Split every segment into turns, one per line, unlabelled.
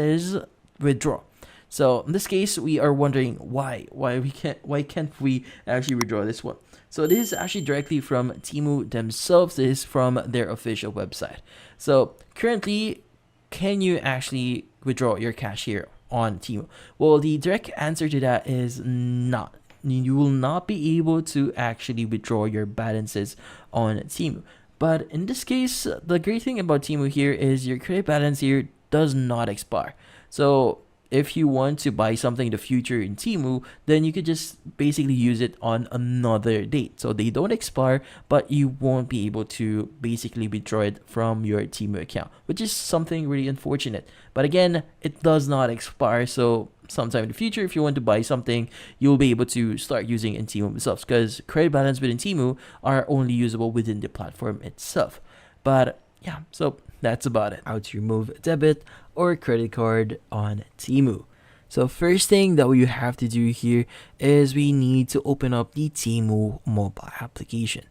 is withdraw. So in this case, we are wondering why can't we actually withdraw this one? So this is actually directly from Temu themselves. This is from their official website. So currently, can you actually withdraw your cash here on Temu? Well, the direct answer to that is not. You will not be able to actually withdraw your balances on Temu. But in this case, the great thing about Temu here is your credit balance here does not expire. So if you want to buy something in the future in Temu, then you could just basically use it on another date. So they don't expire, but you won't be able to basically withdraw it from your Temu account, which is something really unfortunate. But again, it does not expire. So sometime in the future, if you want to buy something, you'll be able to start using in Temu themselves, because credit balance within Temu are only usable within the platform itself. But yeah, so that's about it. How to remove debit or credit card on Temu. So first thing that we have to do here is we need to open up the Temu mobile application.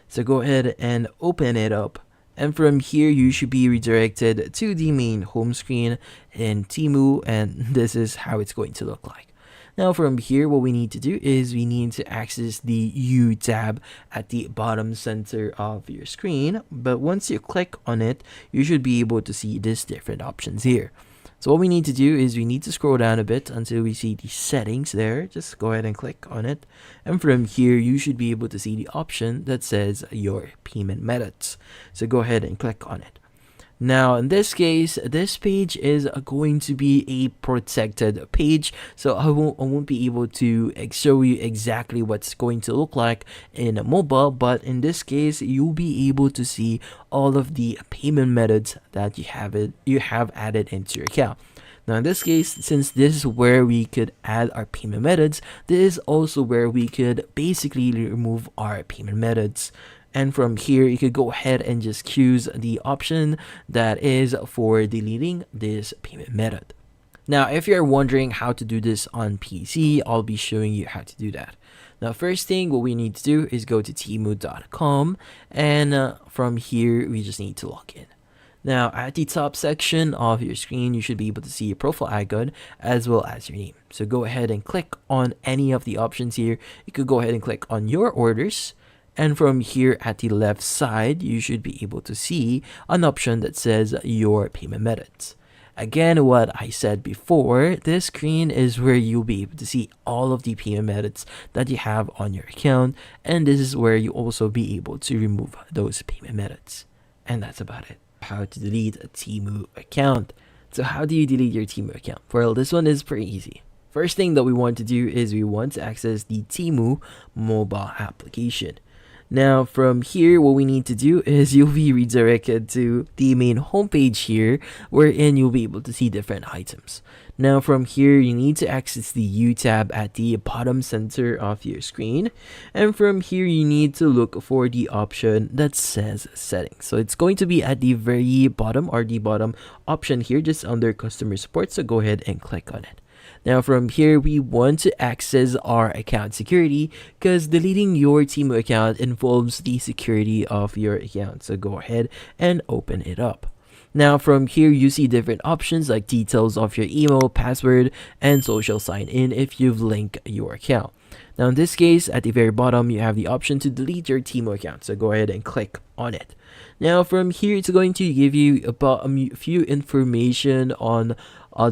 So go ahead and open it up. And from here, you should be redirected to the main home screen in Temu, and this is how it's going to look like. Now from here, what we need to do is we need to access the U tab at the bottom center of your screen. But once you click on it, you should be able to see these different options here. So what we need to do is we need to scroll down a bit until we see the settings there. Just go ahead and click on it. And from here, you should be able to see the option that says your payment methods. So go ahead and click on it. Now, in this case, this page is going to be a protected page, so I won't be able to show you exactly what's going to look like in mobile, but in this case, you'll be able to see all of the payment methods that you have added into your account. Now in this case, since this is where we could add our payment methods, this is also where we could basically remove our payment methods. And from here, you could go ahead and just choose the option that is for deleting this payment method. Now, if you're wondering how to do this on PC, I'll be showing you how to do that. Now, first thing, what we need to do is go to temu.com, and from here, we just need to log in. Now, at the top section of your screen, you should be able to see your profile icon as well as your name. So go ahead and click on any of the options here. You could go ahead and click on your orders. And from here at the left side, you should be able to see an option that says your payment methods. Again, what I said before, this screen is where you'll be able to see all of the payment methods that you have on your account. And this is where you also be able to remove those payment methods. And that's about it. How to delete a Temu account. So how do you delete your Temu account? Well, this one is pretty easy. First thing that we want to do is we want to access the Temu mobile application. Now from here, what we need to do is you'll be redirected to the main homepage here, wherein you'll be able to see different items. Now from here, you need to access the U tab at the bottom center of your screen. And from here, you need to look for the option that says settings. So it's going to be at the very bottom, or the bottom option here, just under customer support. So go ahead and click on it. Now from here, we want to access our account security, because deleting your Temu account involves the security of your account. So go ahead and open it up. Now from here, you see different options like details of your email, password, and social sign in if you've linked your account. Now in this case, at the very bottom, you have the option to delete your Temu account. So go ahead and click on it. Now from here, it's going to give you about a few information on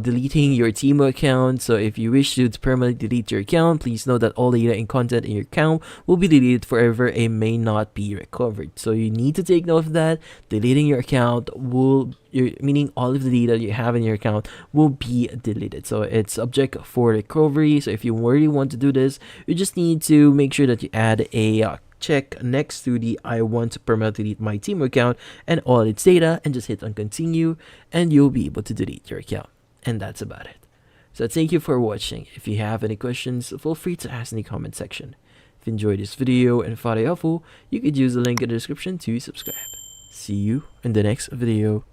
deleting your Temu account. So if you wish to permanently delete your account, please know that all data and content in your account will be deleted forever and may not be recovered. So you need to take note of that. Deleting your account meaning all of the data you have in your account will be deleted. So it's subject for recovery. So if you really want to do this, you just need to make sure that you add a check next to the I want to permanently delete my Temu account and all its data, and just hit on continue, and you'll be able to delete your account. And that's about it. So thank you for watching. If you have any questions, feel free to ask in the comment section. If you enjoyed this video and found it helpful, you could use the link in the description to subscribe. See you in the next video.